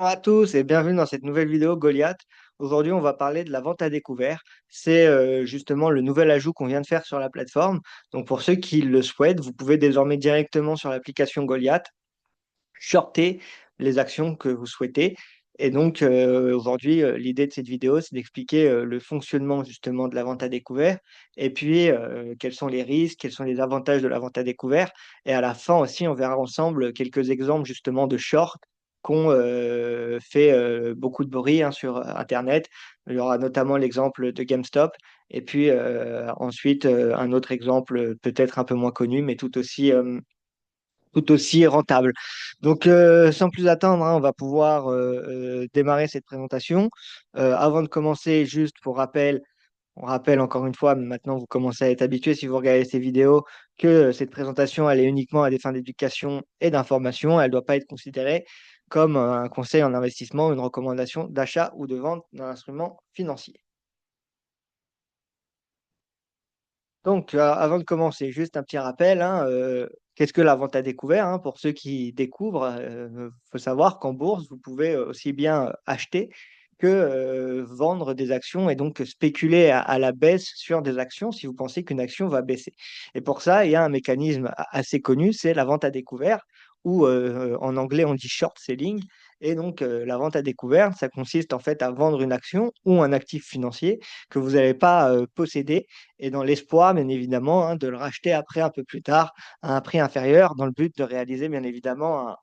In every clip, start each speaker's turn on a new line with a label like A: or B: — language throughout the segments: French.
A: Bonjour à tous et bienvenue dans cette nouvelle vidéo Goliath. Aujourd'hui, on va parler de la vente à découvert. C'est justement le nouvel ajout qu'on vient de faire sur la plateforme. Donc, pour ceux qui le souhaitent, vous pouvez désormais directement sur l'application Goliath shorter les actions que vous souhaitez. Et donc, aujourd'hui, l'idée de cette vidéo, c'est d'expliquer le fonctionnement justement de la vente à découvert et puis quels sont les risques, quels sont les avantages de la vente à découvert. Et à la fin aussi, on verra ensemble quelques exemples justement de short qu'ont fait beaucoup de bruit hein, sur Internet. Il y aura notamment l'exemple de GameStop et puis ensuite un autre exemple peut-être un peu moins connu, mais tout aussi rentable. Donc, sans plus attendre, hein, on va pouvoir démarrer cette présentation. Avant de commencer, juste pour rappel, on rappelle encore une fois, mais maintenant vous commencez à être habitué si vous regardez ces vidéos, que cette présentation, elle est uniquement à des fins d'éducation et d'information. Elle ne doit pas être considérée comme un conseil en investissement ou une recommandation d'achat ou de vente d'un instrument financier. Donc, avant de commencer, juste un petit rappel, hein, qu'est-ce que la vente à découvert, hein? Pour ceux qui découvrent, faut savoir qu'en bourse, vous pouvez, aussi bien, acheter que, vendre des actions et donc spéculer à la baisse sur des actions si vous pensez qu'une action va baisser. Et pour ça, il y a un mécanisme assez connu, c'est la vente à découvert ou, en anglais on dit short selling et donc, la vente à découvert, ça consiste en fait à vendre une action ou un actif financier que vous n'allez pas, posséder et dans l'espoir, bien évidemment, hein, de le racheter après un peu plus tard à un prix inférieur dans le but de réaliser bien évidemment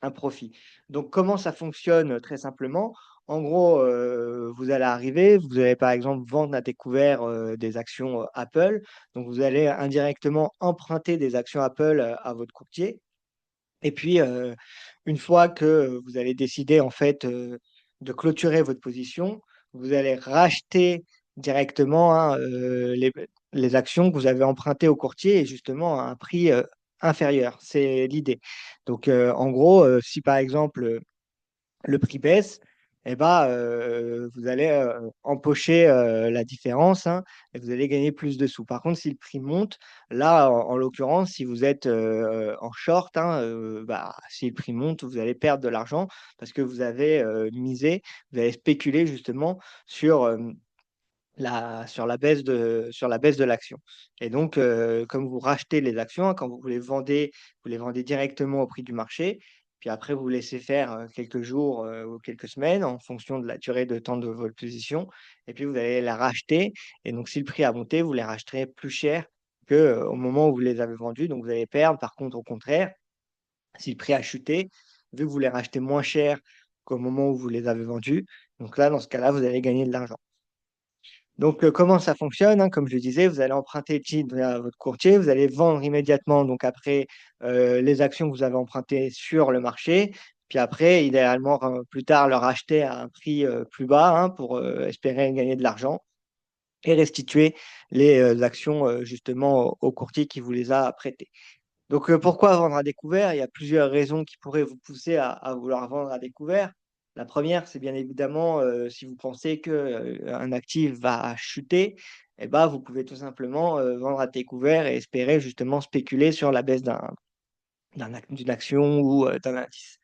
A: un profit. Donc comment ça fonctionne, très simplement? En gros, vous allez arriver, vous allez par exemple vendre à découvert, des actions, Apple. Donc vous allez indirectement emprunter des actions Apple, à votre courtier et puis, une fois que vous allez décider en fait, de clôturer votre position, vous allez racheter directement, hein, les actions que vous avez empruntées au courtier et justement à un prix, inférieur. C'est l'idée. Donc, en gros, si par exemple, le prix baisse et bah, vous allez, empocher, la différence, hein, et vous allez gagner plus de sous. Par contre, si le prix monte, là, en l'occurrence, si vous êtes, en short, hein, bah, si le prix monte, vous allez perdre de l'argent parce que vous avez, misé, vous avez spéculé justement sur, sur la baisse de l'action et donc comme vous rachetez les actions, hein, quand vous les vendez directement au prix du marché, puis après vous laissez faire, quelques jours, ou quelques semaines en fonction de la durée de temps de votre position et puis vous allez la racheter et donc si le prix a monté, vous les racheterez plus cher que, au moment où vous les avez vendus, donc vous allez perdre. Par contre, au contraire, si le prix a chuté, vu que vous les rachetez moins cher qu'au moment où vous les avez vendus, donc là, dans ce cas-là, vous allez gagner de l'argent. Donc, comment ça fonctionne, hein? Comme je le disais, vous allez emprunter le titre à votre courtier, vous allez vendre immédiatement donc après, les actions que vous avez empruntées sur le marché. Puis après, idéalement, plus tard, le racheter à un prix, plus bas, hein, pour, espérer gagner de l'argent et restituer les, actions, justement au courtier qui vous les a prêtées. Donc, pourquoi vendre à découvert? Il y a plusieurs raisons qui pourraient vous pousser à vouloir vendre à découvert. La première, c'est bien évidemment, si vous pensez que, un actif va chuter et bah, vous pouvez tout simplement, vendre à découvert et espérer justement spéculer sur la baisse d'une action ou, d'un indice.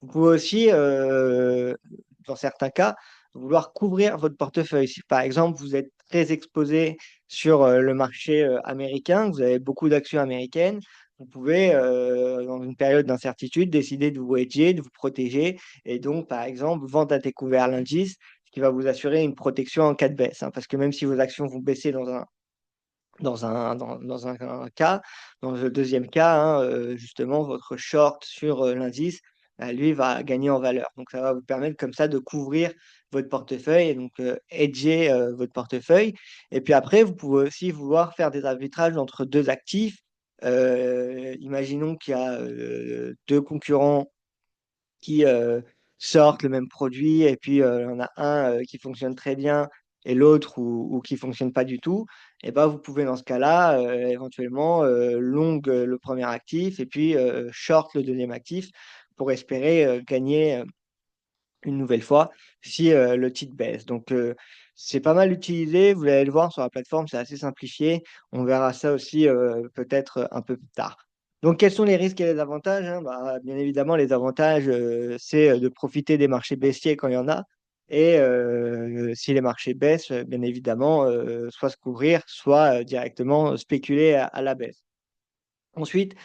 A: Vous pouvez aussi, dans certains cas, vouloir couvrir votre portefeuille. Si par exemple, vous êtes très exposé sur, le marché, américain, vous avez beaucoup d'actions américaines, vous pouvez, dans une période d'incertitude, décider de vous hedger, de vous protéger et donc, par exemple, vendre à découvert l'indice, ce qui va vous assurer une protection en cas de baisse, hein. Parce que même si vos actions vont baisser dans un cas. Dans le deuxième cas, hein, justement, votre short sur, l'indice, bah, lui, va gagner en valeur. Donc ça va vous permettre comme ça de couvrir votre portefeuille et donc hedger, votre portefeuille et puis après, vous pouvez aussi vouloir faire des arbitrages entre 2 actifs. Imaginons qu'il y a, 2 concurrents qui, sortent le même produit et puis, il y en a un, qui fonctionne très bien et l'autre ou qui fonctionne pas du tout et bah, vous pouvez dans ce cas-là, éventuellement, long, le premier actif et puis, short le deuxième actif pour espérer, gagner, une nouvelle fois si, le titre baisse. Donc, c'est pas mal utilisé, vous allez le voir sur la plateforme, c'est assez simplifié. On verra ça aussi, peut-être, un peu plus tard. Donc, quels sont les risques et les avantages, hein? Bah, bien évidemment, les avantages, c'est de profiter des marchés baissiers quand il y en a. Et si les marchés baissent, bien évidemment, soit se couvrir, soit directement spéculer à la baisse. Ensuite,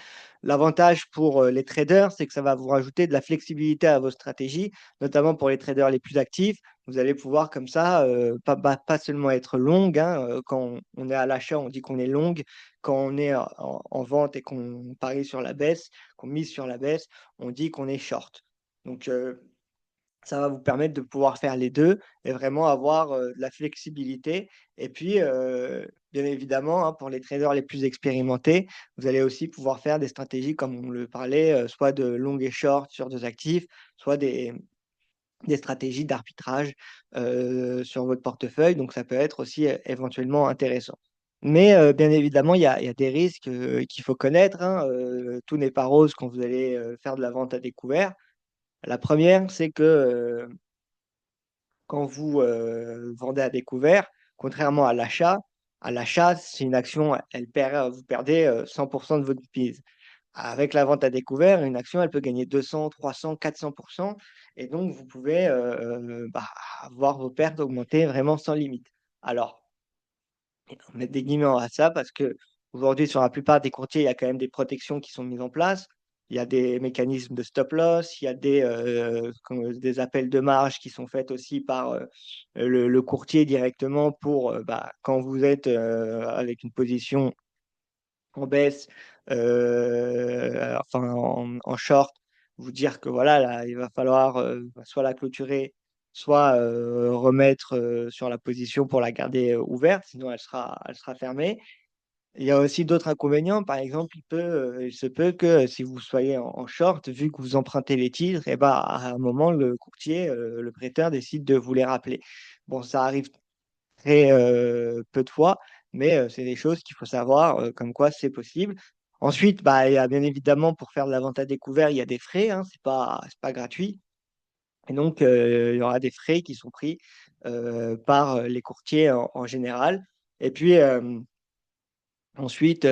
A: l'avantage pour, les traders, c'est que ça va vous rajouter de la flexibilité à vos stratégies, notamment pour les traders les plus actifs. Vous allez pouvoir comme ça, pas seulement être long, hein, quand on est à l'achat, on dit qu'on est long. Quand on est en vente et qu'on parie sur la baisse, qu'on mise sur la baisse, on dit qu'on est short. Donc, ça va vous permettre de pouvoir faire les 2 et vraiment avoir, de la flexibilité. Et puis, bien évidemment, hein, pour les traders les plus expérimentés, vous allez aussi pouvoir faire des stratégies comme on le parlait, soit de long et short sur 2 actifs, soit des stratégies d'arbitrage, sur votre portefeuille. Donc ça peut être aussi, éventuellement intéressant. Mais, bien évidemment, il y a des risques, qu'il faut connaître, hein, tout n'est pas rose quand vous allez, faire de la vente à découvert. La première, c'est que, quand vous, vendez à découvert, contrairement à l'achat, c'est une action, elle perd, vous perdez, 100 de votre mise. Avec la vente à découvert, une action, elle peut gagner 200, 300, 400. Et donc vous pouvez, bah, voir vos pertes augmenter vraiment sans limite. Alors, et on met des guillemets à ça parce qu'aujourd'hui, sur la plupart des courtiers, il y a quand même des protections qui sont mises en place. Il y a des mécanismes de stop loss, il y a des appels de marge qui sont faits aussi par, le courtier directement pour, bah, quand vous êtes, avec une position en baisse, enfin en short, vous dire que voilà, là, il va falloir, bah, soit la clôturer, soit, remettre, sur la position pour la garder, ouverte, sinon elle sera fermée. Il y a aussi d'autres inconvénients, par exemple, il se peut que si vous soyez en short, vu que vous empruntez les titres et bah, à un moment le courtier, le prêteur décide de vous les rappeler. Bon, ça arrive très, peu de fois, mais c'est des choses qu'il faut savoir, comme quoi c'est possible. Ensuite, bah, il y a bien évidemment pour faire de la vente à découvert, il y a des frais, hein, c'est pas gratuit. Et donc il y aura des frais qui sont pris, par, les courtiers en général. Et puis, ensuite,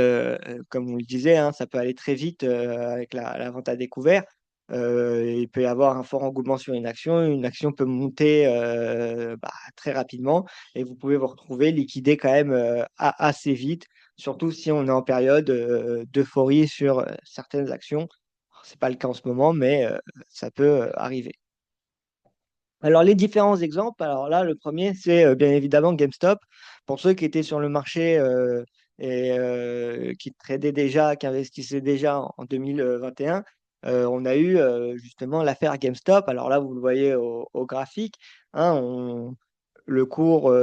A: comme on le disait, hein, ça peut aller très vite, avec la vente à découvert. Il peut y avoir un fort engouement sur une action peut monter, bah, très rapidement et vous pouvez vous retrouver liquidé quand même, assez vite, surtout si on est en période, d'euphorie sur, certaines actions. C'est pas le cas en ce moment, mais ça peut, arriver. Alors les différents exemples, alors là, le premier c'est, bien évidemment GameStop. Pour ceux qui étaient sur le marché, et qui tradaient déjà, qui investissaient déjà en 2021, on a eu, justement l'affaire GameStop. Alors là, vous le voyez au graphique, hein, on le cours,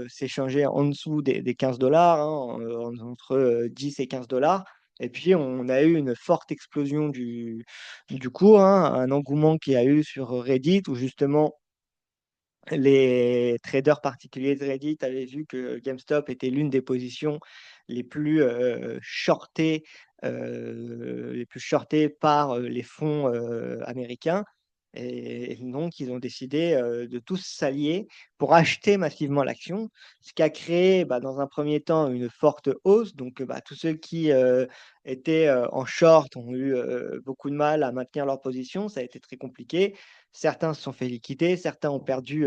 A: s'est changé en dessous des 15 hein, entre, 10 et 15. Et puis on a eu une forte explosion du cours, hein, un engouement qu'il y a eu sur Reddit où justement les traders particuliers de Reddit avaient vu que GameStop était l'une des positions les plus, shortées par, les fonds, américains. Et donc ils ont décidé, de tous s'allier pour acheter massivement l'action, ce qui a créé, bah, dans un premier temps, une forte hausse. Donc, bah, tous ceux qui, étaient, en short ont eu, beaucoup de mal à maintenir leur position. Ça a été très compliqué. Certains se sont fait liquider, certains ont perdu,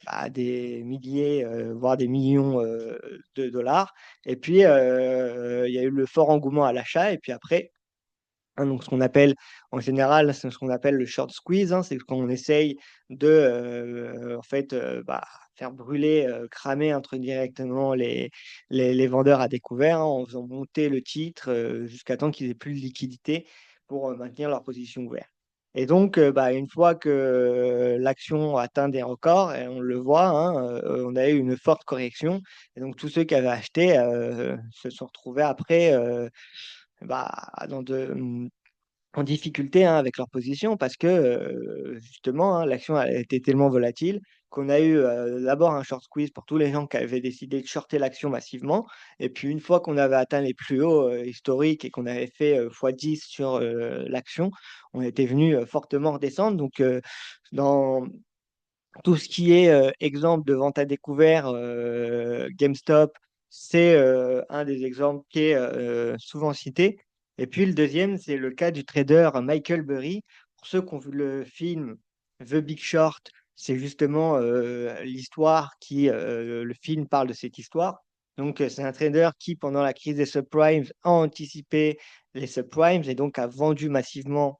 A: bah, des milliers, voire des millions, de dollars. Et puis, il y a eu le fort engouement à l'achat et puis après, hein, donc ce qu'on appelle en général, c'est ce qu'on appelle le short squeeze, hein. C'est quand on essaye de, en fait, bah, faire brûler, cramer entre directement les vendeurs à découvert, hein, en faisant monter le titre, jusqu'à temps qu'ils aient plus de liquidité pour, maintenir leur position ouverte. Et donc, bah, une fois que l'action atteint des records et on le voit, hein, on a eu une forte correction et donc tous ceux qui avaient acheté, se sont retrouvés après, bah, en difficulté, hein, avec leur position parce que, justement, hein, l'action a été tellement volatile qu'on a eu, d'abord un short squeeze pour tous les gens qui avaient décidé de shorter l'action massivement et puis une fois qu'on avait atteint les plus hauts, historiques et qu'on avait fait, x10 sur, l'action, on était venu, fortement redescendre donc dans tout ce qui est, exemple de vente à découvert, GameStop, c'est, un des exemples qui est, souvent cité. Et puis le deuxième, c'est le cas du trader Michael Burry. Pour ceux qui ont vu le film The Big Short, c'est justement, l'histoire qui, le film parle de cette histoire. Donc, c'est un trader qui, pendant la crise des subprimes, a anticipé les subprimes et donc a vendu massivement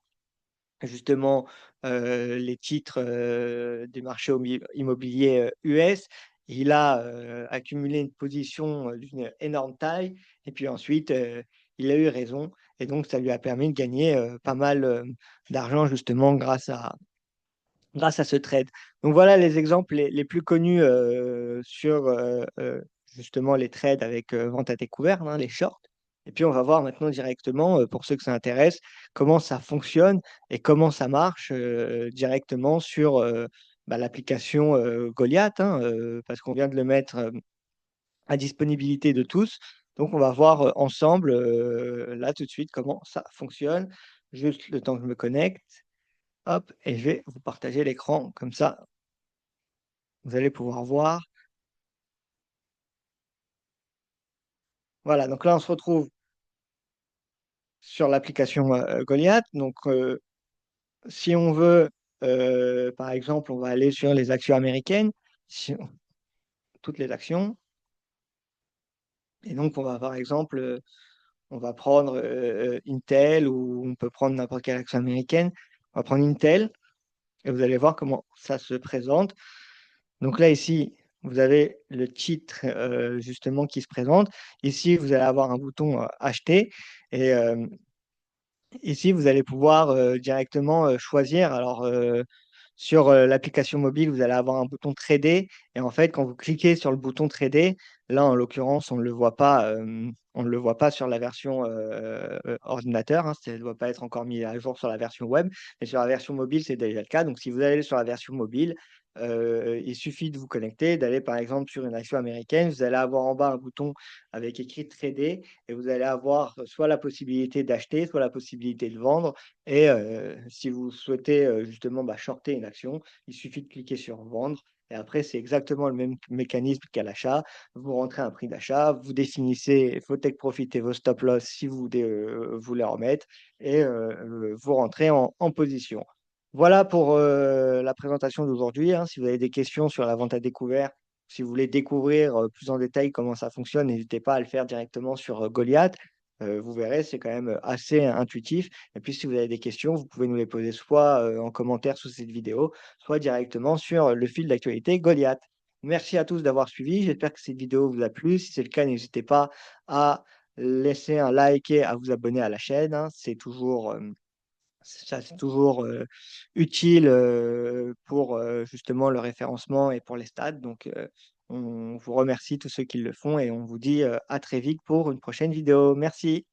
A: justement, les titres, des marchés immobiliers, US. Il a, accumulé une position, d'une énorme taille et puis ensuite, il a eu raison et donc ça lui a permis de gagner, pas mal, d'argent justement grâce à ce trade. Donc voilà les exemples les plus connus, sur, justement les trades avec, vente à découvert, hein, les shorts. Et puis on va voir maintenant directement, pour ceux que ça intéresse, comment ça fonctionne et comment ça marche, directement sur, bah, l'application, Goliath, hein, parce qu'on vient de le mettre, à disponibilité de tous. Donc on va voir, ensemble, là tout de suite comment ça fonctionne. Juste le temps que je me connecte. Hop et je vais vous partager l'écran comme ça, vous allez pouvoir voir. Voilà, donc là, on se retrouve sur l'application, Goliath. Donc, si on veut, par exemple, on va aller sur les actions américaines, si on toutes les actions et donc on va, par exemple, on va prendre, Intel ou on peut prendre n'importe quelle action américaine. On va prendre Intel et vous allez voir comment ça se présente. Donc là, ici, vous avez le titre, justement qui se présente. Ici, vous allez avoir un bouton, acheter et ici, vous allez pouvoir, directement, choisir. Alors, sur, l'application mobile, vous allez avoir un bouton trader et en fait, quand vous cliquez sur le bouton trader, là, en l'occurrence, on ne le voit pas, on ne le voit pas sur la version, ordinateur, hein, ça ne doit pas être encore mis à jour sur la version web, mais sur la version mobile, c'est déjà le cas. Donc si vous allez sur la version mobile, il suffit de vous connecter, d'aller, par exemple, sur une action américaine. Vous allez avoir en bas un bouton avec écrit trader et vous allez avoir soit la possibilité d'acheter, soit la possibilité de vendre et si vous souhaitez, justement, bah, shorter une action, il suffit de cliquer sur vendre et après c'est exactement le même mécanisme qu'à l'achat. Vous rentrez un prix d'achat, vous définissez vos take profit et vos stop loss si vous voulez en mettre et vous rentrez en position. Voilà pour, la présentation d'aujourd'hui, hein. Si vous avez des questions sur la vente à découvert, si vous voulez découvrir, plus en détail comment ça fonctionne, n'hésitez pas à le faire directement sur, Goliath. Vous verrez, c'est quand même, assez intuitif et puis si vous avez des questions, vous pouvez nous les poser soit, en commentaire sous cette vidéo, soit directement sur le fil d'actualité Goliath. Merci à tous d'avoir suivi, j'espère que cette vidéo vous a plu. Si c'est le cas, n'hésitez pas à laisser un like et à vous abonner à la chaîne, hein. C'est toujours, c'est toujours, utile, pour, justement le référencement et pour les stats. Donc, on vous remercie tous ceux qui le font et on vous dit, à très vite pour une prochaine vidéo. Merci.